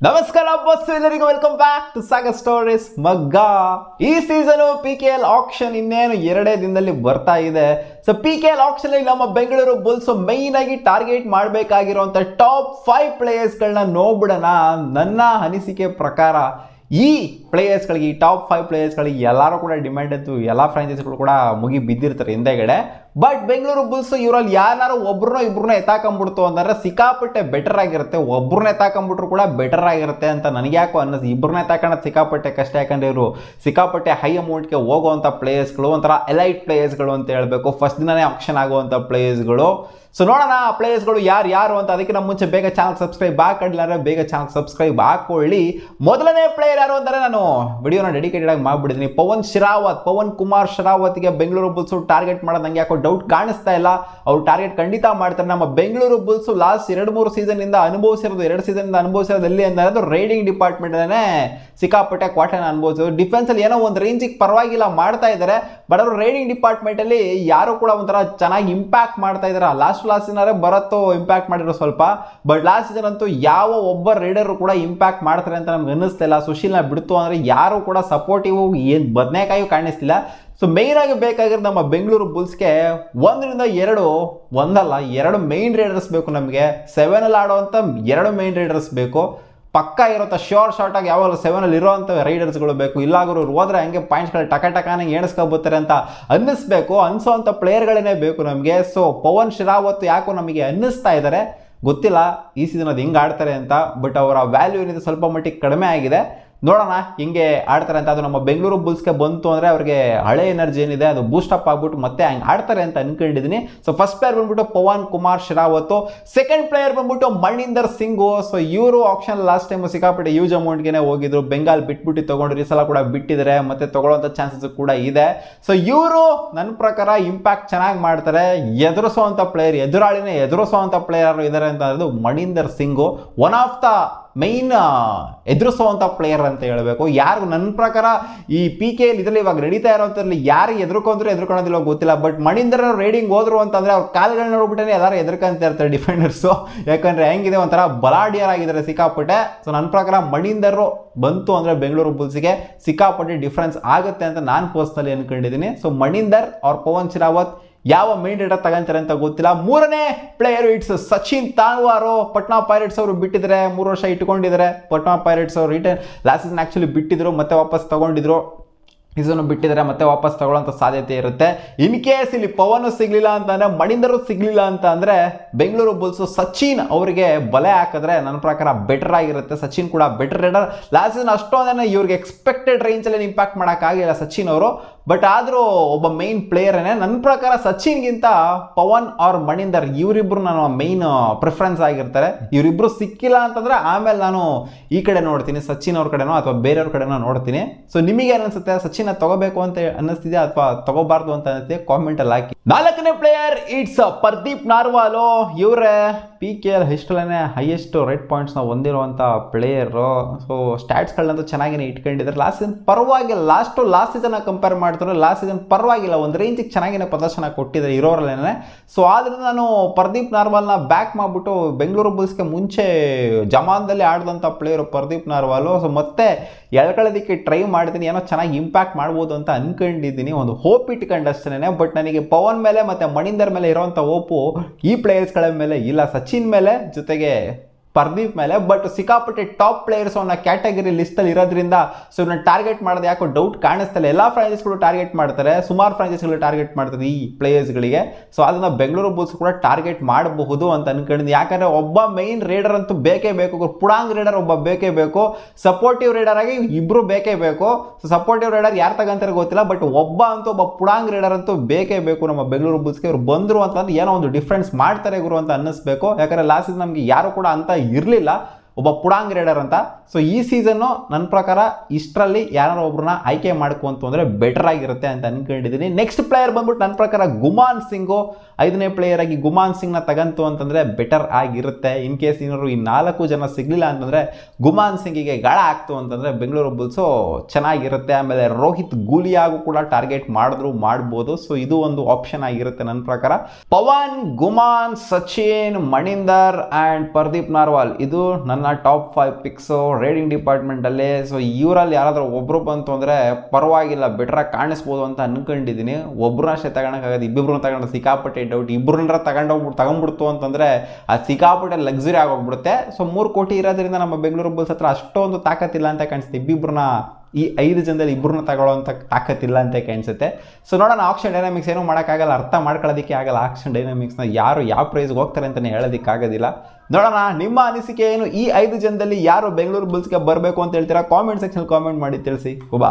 ನಮಸ್ಕಾರ ಬಸ್ ಎಲ್ಲರಿಗೂ welcome back to Sagar stories ಮಗ್ಗ. ಈ ಸೀಸನ್ PKL ಆಕ್ಷನ್ ಇನ್ನೇನು 2 ದಿನದಲ್ಲಿ ಬರ್ತಾ ಇದೆ. ಸೊ PKL ಆಕ್ಷನ್ ಅಲ್ಲಿ ನಮ್ಮ ಬೆಂಗಳೂರು ಬುಲ್ಸ್ ಮೈನ್ ಆಗಿ ಟಾರ್ಗೆಟ್ ಮಾಡಬೇಕಾಗಿರುವಂತ ಟಾಪ್ 5 ಪ್ಲೇಯರ್ಸ್ ಗಳನ್ನ ನೋಡ್ಬಿಡೋಣ. ನನ್ನ ಅನಿಸಿಕೆ ಪ್ರಕಾರ ಈ ಪ್ಲೇಯರ್ಸ್ಗಳಿಗೆ, ಈ ಟಾಪ್ 5 ಪ್ಲೇಯರ್ಸ್ಗಳಿಗೆ ಎಲ್ಲರೂ ಕೂಡ ಡಿಮ್ಯಾಂಡ್ ಇತ್ತು. ಎಲ್ಲ ಫ್ರಾಂಚೈಸಿಗಳು ಕೂಡ ಮುಗಿ ಬಿದ್ದಿರ್ತಾರೆ ಹಿಂದೆಗಡೆ. ಬಟ್ ಬೆಂಗಳೂರು ಬುಲ್ಸ್ ಇವರಲ್ಲಿ ಯಾರು ಒಬ್ರನ್ನೋ ಇಬ್ರನ್ನ ಎತ್ತಾಕೊಂಡ್ಬಿಡ್ತು ಅಂತಂದ್ರೆ ಸಿಕ್ಕಾಪಟ್ಟೆ ಬೆಟರ್ ಆಗಿರುತ್ತೆ. ಒಬ್ರನ್ನ ಎತ್ತಾಕೊಂಡ್ಬಿಟ್ರು ಕೂಡ ಬೆಟರ್ ಆಗಿರುತ್ತೆ ಅಂತ ನನಗೆ ಯಾಕೋ ಅನ್ನಿಸ್ತು. ಇಬ್ಬರನ್ನ ಎತ್ತಾಕೋಣ ಸಿಕ್ಕಾಪಟ್ಟೆ ಕಷ್ಟ, ಯಾಕಂದ್ರೆ ಇವರು ಸಿಕ್ಕಾಪಟ್ಟೆ ಹೈ ಅಮೌಂಟ್ಗೆ ಹೋಗುವಂಥ ಪ್ಲೇಯರ್ಸ್ಗಳು, ಒಂಥರ ಎಲೈಟ್ ಪ್ಲೇಯರ್ಸ್ಗಳು ಅಂತ ಹೇಳಬೇಕು. ಫಸ್ಟ್ ದಿನನೇ ಆಕ್ಷನ್ ಆಗುವಂಥ ಪ್ಲೇಯರ್ಸ್ಗಳು. ಸೊ ನೋಡೋಣ ಆ ಪ್ಲೇಯರ್ಸ್ಗಳು ಯಾರು ಅಂತ. ಅದಕ್ಕಿಂತ ಮುಂಚೆ ಬೇಗ ಚಾನಲ್ ಸಬ್ಸ್ಕ್ರೈಬ್ ಹಾಕೊಂಡಿಲ್ಲ, ಬೇಗ ಚಾನಲ್ ಸಬ್ಸ್ಕ್ರೈಬ್ ಹಾಕೊಳ್ಳಿ. ಮೊದಲನೇ ಪ್ಲೇಯರ್ ಯಾರು ಅಂದರೆ ನಾನು ವಿಡಿಯೋನ ಡೆಡಿಕೇಟೆಡ್ ಆಗಿ ಮಾಡಿಬಿಟ್ಟಿದ್ದೀನಿ. ಪವನ್ ಕುಮಾರ್ ಶರಾವತ್ಗೆ ಬೆಂಗಳೂರು ಬುಲ್ಸ್ ಟಾರ್ಗೆಟ್ ಮಾಡೋದು ನಂಗೆ ಯಾಕೋ ಡೌಟ್ ಕಾಣಿಸ್ತಾ ಇಲ್ಲ. ಅವ್ರು ಟಾರ್ಗೆಟ್ ಖಂಡಿತ ಮಾಡ್ತಾರೆ. ನಮ್ಮ ಬೆಂಗಳೂರು ಬುಲ್ಸ್ ಲಾಸ್ಟ್ 2-3 ಸೀಸನ್ ಇಂದ ಅನುಭವಿಸಿರೋದು, 2 ಸೀಸನ್ ಇಂದ ಅನುಭವಿಸಿರೋದು ಎಲ್ಲಿ ಅಂದ್ರೆ ರೈಡಿಂಗ್ ಡಿಪಾರ್ಟ್ಮೆಂಟ್ ಸಿಕ್ಕಾಪಟ್ಟೆ ಕ್ವಾಟನ ಅನುಭವಿಸೋದು. ಡಿಫೆನ್ಸ್ ಅಲ್ಲಿ ಏನೋ ಒಂದು ರೇಂಜಿಗೆ ಪರವಾಗಿಲ್ಲ ಮಾಡ್ತಾ ಇದ್ದಾರೆ. ಬಟ್ ಅವರು ರೈಡಿಂಗ್ ಡಿಪಾರ್ಟ್ಮೆಂಟ್ ಅಲ್ಲಿ ಯಾರು ಕೂಡ ಒಂಥರ ಚೆನ್ನಾಗಿ ಇಂಪ್ಯಾಕ್ಟ್ ಮಾಡ್ತಾ ಇದ್ದಾರೆ. ಲಾಸ್ಟ್ ಸೀಸನ್ ಬರತ್ತೋ ಇಂಪ್ಯಾಕ್ಟ್ ಮಾಡಿರೋ ಸ್ವಲ್ಪ, ಬಟ್ ಲಾಸ್ಟ್ ಸೀಸನ್ ಅಂತೂ ಯಾವ ಒಬ್ಬ ರೈಡರ್ ಕೂಡ ಇಂಪ್ಯಾಕ್ಟ್ ಮಾಡ್ತಾರೆ ಅಂತ ನಮ್ಗೆ ಅನ್ನಿಸ್ತಿಲ್ಲ. ಸುಶೀಲ್ನ ಬಿಡ್ತು ಅಂದ್ರೆ ಯಾರು ಕೂಡ ಸಪೋರ್ಟಿವ್ ಏನು ಬದನೆಕಾಯಿ ಕಾಣಿಸ್ತಿಲ್ಲ. ಸೊ ಮೇನ್ ಆಗಿ ಬೇಕಾಗಿರೋದು ನಮ್ಮ ಬೆಂಗಳೂರು ಬುಲ್ಸ್ಗೆ 1-2 ಮೈನ್ ರೈಡರ್ಸ್ ಬೇಕು ನಮಗೆ. 7 ಆಡುವಂಥ 2 ಮೈನ್ ರೈಡರ್ಸ್ ಬೇಕು. ಪಕ್ಕ ಇರುತ್ತೆ, ಶಾರ್ಟ್ ಆಗಿ ಯಾವಾಗಲೂ 7 ಇರೋವಂಥ ರೈಡರ್ಸ್ಗಳು ಬೇಕು. ಇಲ್ಲಾಗರು ಹೋದ್ರೆ ಹಂಗೆ ಪಾಯಿಂಟ್ಸ್ಗಳು ಟಕಾನೆ ಎಣಿಸ್ಕೊಬೋತಾರೆ ಅಂತ ಅನ್ಸೋವಂಥ ಪ್ಲೇಯರ್ಗಳೇ ಬೇಕು ನಮಗೆ. ಸೊ ಪವನ್ ಶರಾವತ್ ಯಾಕೋ ನಮಗೆ ಅನ್ನಿಸ್ತಾ ಇದ್ದಾರೆ, ಗೊತ್ತಿಲ್ಲ ಈ ಸೀಸನ್ ಅದು ಹೆಂಗೆ ಆಡ್ತಾರೆ ಅಂತ. ಬಟ್ ಅವರ ವ್ಯಾಲ್ಯೂ ಏನಿದೆ ಸ್ವಲ್ಪ ಮಟ್ಟಿಗೆ ಕಡಿಮೆ ಆಗಿದೆ. ನೋಡೋಣ ಹಿಂಗೆ ಆಡ್ತಾರೆ ಅಂತ. ಅದು ನಮ್ಮ ಬೆಂಗಳೂರು ಬುಲ್ಸ್ಗೆ ಬಂತು ಅಂದರೆ ಅವ್ರಿಗೆ ಹಳೆ ಎನರ್ಜಿ ಏನಿದೆ ಅದು ಬೂಸ್ಟಪ್ ಆಗ್ಬಿಟ್ಟು ಮತ್ತೆ ಹಂಗೆ ಆಡ್ತಾರೆ ಅಂತ ಅನ್ಕೊಂಡಿದ್ದೀನಿ. ಸೊ ಫಸ್ಟ್ ಪ್ಲೇಯರ್ ಬಂದ್ಬಿಟ್ಟು ಪವನ್ ಕುಮಾರ್ ಶರಾವತ್. ಸೆಕೆಂಡ್ ಪ್ಲೇಯರ್ ಬಂದ್ಬಿಟ್ಟು ಮಣಿಂದರ್ ಸಿಂಗು. ಸೊ ಇವರು ಆಪ್ಷನ್ ಲಾಸ್ಟ್ ಟೈಮ್ ಸಿಕ್ಕಾಪಟ್ಟೆ ಯೂಸ್ ಅಮೌಂಟ್ಗೆ ಹೋಗಿದ್ರು. ಬೆಂಗಾಲ್ ಬಿಟ್ಬಿಟ್ಟು ತಗೊಂಡ್ರು, ಈ ಸಲ ಕೂಡ ಬಿಟ್ಟಿದ್ದಾರೆ, ಮತ್ತೆ ತಗೊಳ್ಳೋಂಥ ಚಾನ್ಸಸ್ ಕೂಡ ಇದೆ. ಸೊ ಇವರು ನನ್ನ ಪ್ರಕಾರ ಇಂಪ್ಯಾಕ್ಟ್ ಚೆನ್ನಾಗಿ ಮಾಡ್ತಾರೆ. ಎದುರಿಸುವಂಥ ಪ್ಲೇಯರ್, ಎದುರಿಸುವಂಥ ಪ್ಲೇಯರ್ ಇದ್ದಾರೆ ಅಂತ ಅದು Maninder Singh. One of the main ಎದುರಿಸುವಂಥ ಪ್ಲೇಯರ್ ಅಂತ ಹೇಳಬೇಕು. ಯಾರು ನನ್ನ ಪ್ರಕಾರ ಈ PKL ಇದರಲ್ಲಿ ಇವಾಗ ನಡೀತಾ ಇರೋಂಥದ್ರಲ್ಲಿ ಯಾರು ಎದುರ್ಕೊಳ್ಳೋದಿಲ್ಲ ಗೊತ್ತಿಲ್ಲ. ಬಟ್ ಮಣಿಂದರ್ ರೈಡಿಂಗ್ ಹೋದ್ರು ಅಂತಂದ್ರೆ ಅವ್ರ ಕಾಲುಗಳನ್ನ ನೋಡ್ಬಿಟ್ಟೆ ಎಲ್ಲರೂ ಎದುರ್ಕೊಂತ ಇರ್ತಾರೆ ಡಿಫೆಂಡರ್ಸು. ಯಾಕಂದ್ರೆ ಹೆಂಗಿದೆ ಒಂಥರ ಬಲಾಡಿಯರ್ ಆಗಿದ್ದಾರೆ ಸಿಕ್ಕಾಪಟ್ಟೆ. ಸೊ ನನ್ನ ಪ್ರಕಾರ ಮಣಿಂದರ್ ಬಂತು ಅಂದರೆ ಬೆಂಗಳೂರು ಬುಲ್ಸ್ಗೆ ಸಿಕ್ಕಾಪಟ್ಟೆ ಡಿಫ್ರೆನ್ಸ್ ಆಗುತ್ತೆ ಅಂತ ನಾನು ಪರ್ಸ್ನಲಿ ಅನ್ಕೊಂಡಿದ್ದೀನಿ. ಸೊ ಮಣಿಂದರ್ ಅವ್ರ ಪವನ್ ಶರಾವತ್ ಯಾವ ಮೈನ್ ರೈಡರ್ ತಗೊಂತಾರೆ ಅಂತ ಗೊತ್ತಿಲ್ಲ. 3ನೇ player it's Sachin Tanwar. Patna Pirates ಅವರು ಬಿಟ್ಟಿದ್ದಾರೆ, 3 ವರ್ಷ ಇಟ್ಕೊಂಡಿದ್ದಾರೆ. ಪಟ್ನಾ ಪೈರೇಟ್ಸ್ ಅವರು ರಿಟರ್ನ್ ಲಾಸ್ಟ್ ಸೀಸನ್ ಆಕ್ಚುಲಿ ಬಿಟ್ಟಿದ್ರು, ಮತ್ತೆ ವಾಪಸ್ ತಗೊಂಡಿದ್ರು. ಇದನ್ನು ಬಿಟ್ಟಿದ್ದಾರೆ, ಮತ್ತೆ ವಾಪಸ್ ತಗೊಳ್ಳೋಂಥ ಸಾಧ್ಯತೆ ಇರುತ್ತೆ. ಇನ್ ಕೇಸ್ ಇಲ್ಲಿ ಪವನ್ ಸಿಗ್ಲಿಲ್ಲ ಅಂತಂದ್ರೆ, ಮಣಿಂದರು ಸಿಗ್ಲಿಲ್ಲ ಅಂತ ಅಂದ್ರೆ ಬೆಂಗಳೂರು ಬುಲ್ಸ್ ಸಚಿನ್ ಅವರಿಗೆ ಬಲೆ ಹಾಕಿದ್ರೆ ನನ್ನ ಪ್ರಕಾರ ಬೆಟರ್ ಆಗಿರುತ್ತೆ. ಸಚಿನ್ ಕೂಡ ಬೆಟರ್ ರೈಡರ್. ಲಾಸ್ಟ್ ಸೀಸನ್ ಅಷ್ಟೊಂದೇನೆ ಇವ್ರಿಗೆ ಎಕ್ಸ್ಪೆಕ್ಟೆಡ್ ರೇಂಜಲ್ಲಿ ಇಂಪ್ಯಾಕ್ಟ್ ಮಾಡೋಕ್ಕಾಗಿಲ್ಲ ಸಚಿನ್ ಅವರು. ಬಟ್ ಆದರೂ ಒಬ್ಬ ಮೈನ್ ಪ್ಲೇಯರ್ನೇ. ನನ್ನ ಪ್ರಕಾರ ಸಚಿನ್ಗಿಂತ ಪವನ್ ಆರ್ ಮಣಿಂದರ್ ಇವರಿಬ್ರು ನಾನು ಮೈನ್ ಪ್ರಿಫರೆನ್ಸ್ ಆಗಿರ್ತಾರೆ. ಇವರಿಬ್ರು ಸಿಕ್ಕಿಲ್ಲ ಅಂತಂದ್ರೆ ಆಮೇಲೆ ನಾನು ಈ ಕಡೆ ನೋಡ್ತೀನಿ, ಸಚಿನ್ ಅವ್ರ ಕಡೆನೋ ಅಥವಾ ಬೇರೆಯವ್ರ ಕಡೆನೋ ನೋಡ್ತೀನಿ. ಸೊ ನಿಮಗೆ ಏನಿಸುತ್ತೆ, ಸಚಿನ್ ತಗೋಬೇಕು ಅಂತ ಅನ್ನಿಸ್ತಿದೆ ಅಥವಾ ತಗೋಬಾರ್ದು ಅಂತ ಅನ್ನಿಸ್ತಿದೆ, ಕಾಮೆಂಟ್ ಅಲ್ಲಿ ಹಾಕಿ. 4ನೇ ಪ್ಲೇಯರ್ ಇಟ್ಸ್ ಪರ್ದೀಪ್ ನಾರ್ವಾಲ್. ಇವರೇ PKL ಹಿಸ್ಟ್ರಲ್ಲೇ ಹೈಯೆಸ್ಟ್ ರೆಡ್ ಪಾಯಿಂಟ್ಸ್ನ ಹೊಂದಿರುವಂಥ ಪ್ಲೇಯರು. ಸೊ ಸ್ಟ್ಯಾಟ್ಸ್ಗಳನ್ನಂತೂ ಚೆನ್ನಾಗಿ ಇಟ್ಕೊಂಡಿದ್ದಾರೆ. ಲಾಸ್ಟ್ ಸೀಸನ್ ಪರವಾಗಿಲ್ಲ, ಲಾಸ್ಟ್ ಸೀಸನ್ ಕಂಪೇರ್ ಮಾಡ್ತಾರೆ, ಲಾಸ್ಟ್ ಸೀಸನ್ ಪರವಾಗಿಲ್ಲ, ಒಂದು ರೇಂಜಿಗೆ ಚೆನ್ನಾಗಿನ ಪ್ರದರ್ಶನ ಕೊಟ್ಟಿದ್ದಾರೆ ಇರೋರಲ್ಲೇನೆ. ಸೊ ಆದ್ರಿಂದ ನಾನು ಪರ್ದೀಪ್ ನಾರ್ವಾಲ್ನ ಬ್ಯಾಕ್ ಮಾಡಿಬಿಟ್ಟು ಬೆಂಗಳೂರು ಬುಲ್ಸ್ಗೆ ಮುಂಚೆ ಜಮಾನ್ದಲ್ಲಿ ಆಡಿದಂಥ ಪ್ಲೇಯರು ಪರ್ದೀಪ್ ನಾರ್ವಾಲ್. ಸೊ ಮತ್ತೆ ಎಳ್ಕೊಳ್ಳೋದಕ್ಕೆ ಟ್ರೈ ಮಾಡ್ತೀನಿ, ಏನೋ ಚೆನ್ನಾಗಿ ಇಂಪ್ಯಾಕ್ಟ್ ಮಾಡ್ಬೋದು ಅಂತ ಅನ್ಕೊಂಡಿದ್ದೀನಿ, ಒಂದು ಹೋಪ್ ಇಟ್ಕೊಂಡಷ್ಟೇ. ಬಟ್ ನನಗೆ ಪವನ್ ಮೇಲೆ ಮತ್ತೆ ಮಣಿಂದರ್ ಮೇಲೆ ಇರೋವಂಥ ಹೋಪು ಈ ಪ್ಲೇಯರ್ಸ್ಗಳ ಮೇಲೆ ಇಲ್ಲ, ಸಚಿನ್ ಮೇಲೆ ಜೊತೆಗೆ ಪರ್ದೀಪ್ ಮೇಲೆ. ಬಟ್ ಸಿಕ್ಕಾಪಟ್ಟೆ ಟಾಪ್ ಪ್ಲೇಯರ್ಸ್ ಅವನ್ನ ಕ್ಯಾಟಗರಿ ಲಿಸ್ಟಲ್ಲಿ ಇರೋದ್ರಿಂದ ಸೊ ಇವನ್ನ ಟಾರ್ಗೆಟ್ ಮಾಡೋದು ಯಾಕೋ ಡೌಟ್ ಕಾಣಿಸ್ತಿಲ್ಲ. ಎಲ್ಲ ಫ್ರಾಂಚೈಸ್ಗಳು ಟಾರ್ಗೆಟ್ ಮಾಡ್ತಾರೆ, ಸುಮಾರು ಫ್ರಾಂಚೈಸ್ಗಳು ಟಾರ್ಗೆಟ್ ಮಾಡ್ತಾರೆ ಈ ಪ್ಲೇಯರ್ಸ್ಗಳಿಗೆ. ಸೊ ಅದನ್ನ ಬೆಂಗಳೂರು ಬುಲ್ಸ್ ಕೂಡ ಟಾರ್ಗೆಟ್ ಮಾಡಬಹುದು ಅಂತ ಅನ್ಕೊಂಡಿದ್ದೀನಿ. ಯಾಕಂದ್ರೆ ಒಬ್ಬ ಮೈನ್ ರೈಡರ್ ಅಂತೂ ಬೇಕೇ ಬೇಕು, ಪುಡಾಂಗ್ ರೈಡರ್ ಒಬ್ಬ ಬೇಕೇ ಬೇಕು, ಸಪೋರ್ಟಿವ್ ರೈಡರ್ ಆಗಿ ಇಬ್ರು ಬೇಕೇ ಬೇಕು. ಸೊ ಸಪೋರ್ಟಿವ್ ರೈಡರ್ ಯಾರು ತಗೊಂತಾರೆ ಗೊತ್ತಿಲ್ಲ, ಬಟ್ ಒಬ್ಬ ಪುಡಾಂಗ್ ರೈಡರ್ ಅಂತೂ ಬೇಕೇ ಬೇಕು ನಮ್ಮ ಬೆಂಗಳೂರು ಬುಲ್ಸ್ಗೆ. ಇವ್ರು ಬಂದ್ರು ಅಂತಂದ್ರೆ ಏನೋ ಒಂದು ಡಿಫ್ರೆನ್ಸ್ ಮಾಡ್ತಾರೆ ಗುರು ಅಂತ ಅನ್ನಿಸ್ಬೇಕು. ಯಾಕಂದ್ರೆ ಲಾಸ್ಟ್ ಸೀಸನ್ ನಮಗೆ ಯಾರು ಕೂಡ ಅಂತ ಇರಲಿಲ್ಲ ಒಬ್ಬ ಪುಡಾಂಗ್ ರೈಡರ್ ಅಂತ. ಸೊ ಈ ಸೀಸನ್ನು ನನ್ನ ಪ್ರಕಾರ ಇಷ್ಟರಲ್ಲಿ ಯಾರು ಒಬ್ರನ್ನ ಆಯ್ಕೆ ಮಾಡ್ಕೊಂತು ಅಂದರೆ ಬೆಟರ್ ಆಗಿರುತ್ತೆ ಅಂತ ಅನ್ಕೊಂಡಿದ್ದೀನಿ. ನೆಕ್ಸ್ಟ್ ಪ್ಲೇಯರ್ ಬಂದ್ಬಿಟ್ಟು ನನ್ನ ಪ್ರಕಾರ ಗುಮಾನ್ ಸಿಂಗು. 5ನೇ ಪ್ಲೇಯರ್ ಆಗಿ ಗುಮಾನ್ ಸಿಂಗ್ನ ತಗಂತು ಅಂತಂದರೆ ಬೆಟರ್ ಆಗಿರುತ್ತೆ. ಇನ್ ಕೇಸ್ ಏನಾದ್ರು ಈ 4 ಜನ ಸಿಗಲಿಲ್ಲ ಅಂತಂದರೆ ಗುಮಾನ್ ಸಿಂಗಿಗೆ ಗಾಳ ಆಗ್ತು ಅಂತಂದರೆ ಬೆಂಗಳೂರು ಬುಲ್ಸು ಚೆನ್ನಾಗಿರುತ್ತೆ. ಆಮೇಲೆ ರೋಹಿತ್ ಗೂಲಿಯಾಗೂ ಕೂಡ ಟಾರ್ಗೆಟ್ ಮಾಡ್ಬೋದು. ಸೊ ಇದು ಒಂದು ಆಪ್ಷನ್ ಆಗಿರುತ್ತೆ ನನ್ನ ಪ್ರಕಾರ. ಪವನ್, ಗುಮಾನ್, ಸಚಿನ್, ಮಣಿಂದರ್ ಆ್ಯಂಡ್ ಪರ್ದೀಪ್ ನಾರ್ವಾಲ್ ಇದು ನನ್ನ ನೋಡೋಣ ಟಾಪ್ 5 ಪಿಕ್ಸು ರೇಡಿಂಗ್ ಡಿಪಾರ್ಟ್ಮೆಂಟಲ್ಲಿ. ಸೊ ಇವರಲ್ಲಿ ಯಾರಾದರೂ ಒಬ್ಬರು ಬಂತು ಅಂದರೆ ಪರವಾಗಿಲ್ಲ ಬೆಟ್ರಾಗಿ ಕಾಣಿಸ್ಬೋದು ಅಂತ ಅನ್ಕೊಂಡಿದ್ದೀನಿ. ಒಬ್ಬರು ಅಷ್ಟೇ ತಗೊಳಕ್ಕಾಗೋದು, ಇಬ್ಬಿಬ್ರನ್ನ ತಗೊಂಡ್ರೆ ಸಿಕ್ಕಾಪಟ್ಟೆ ಡೌಟ್. ಇಬ್ಬರನ್ನ ತಗೊಂಡ್ಬಿಡ್ತು ಅಂತಂದರೆ ಅದು ಸಿಕ್ಕಾಪಟ್ಟೆ ಲಕ್ಸುರಿ ಆಗೋಗ್ಬಿಡುತ್ತೆ. ಸೊ 3 ಕೋಟಿ ಇರೋದ್ರಿಂದ ನಮ್ಮ ಬೆಂಗಳೂರು ಬುಲ್ಸ್ ಹತ್ರ ಅಷ್ಟೊಂದು ತಾಕತ್ತಿಲ್ಲ ಅಂತ ಕಾಣಿಸುತ್ತೆ. ಇಬ್ಬಿಬ್ರನ್ನ ಈ 5 ಜನದಲ್ಲಿ ಇಬ್ಬರನ್ನ ತಗೊಳ್ಳೋಂಥ ತಾಕತ್ತಿಲ್ಲ ಅಂತ ಕಾಣಿಸುತ್ತೆ. ಸೊ ನೋಡೋಣ, ಆಕ್ಷನ್ ಡೈನಾಮಿಕ್ಸ್ ಏನೂ ಮಾಡೋಕ್ಕಾಗಲ್ಲ, ಅರ್ಥ ಮಾಡ್ಕೊಳ್ಳೋದಕ್ಕೆ ಆಗಲ್ಲ. ಆಕ್ಷನ್ ಡೈನಾಮಿಕ್ಸ್ನ ಯಾರು ಯಾವ ಪ್ರೈಸ್ಗೆ ಹೋಗ್ತಾರೆ ಅಂತಲೇ ಹೇಳೋದಕ್ಕಾಗೋದಿಲ್ಲ. ನೋಡೋಣ ನಿಮ್ಮ ಅನಿಸಿಕೆ ಏನು, ಈ 5 ಜನದಲ್ಲಿ ಯಾರು ಬೆಂಗಳೂರು ಬುಲ್ಸ್ಗೆ ಬರಬೇಕು ಅಂತ ಹೇಳ್ತೀರಾ? ಕಾಮೆಂಟ್ ಸೆಕ್ಷನ್ ಕಾಮೆಂಟ್ ಮಾಡಿ ತಿಳಿಸಿ. ಒಬ್ಬ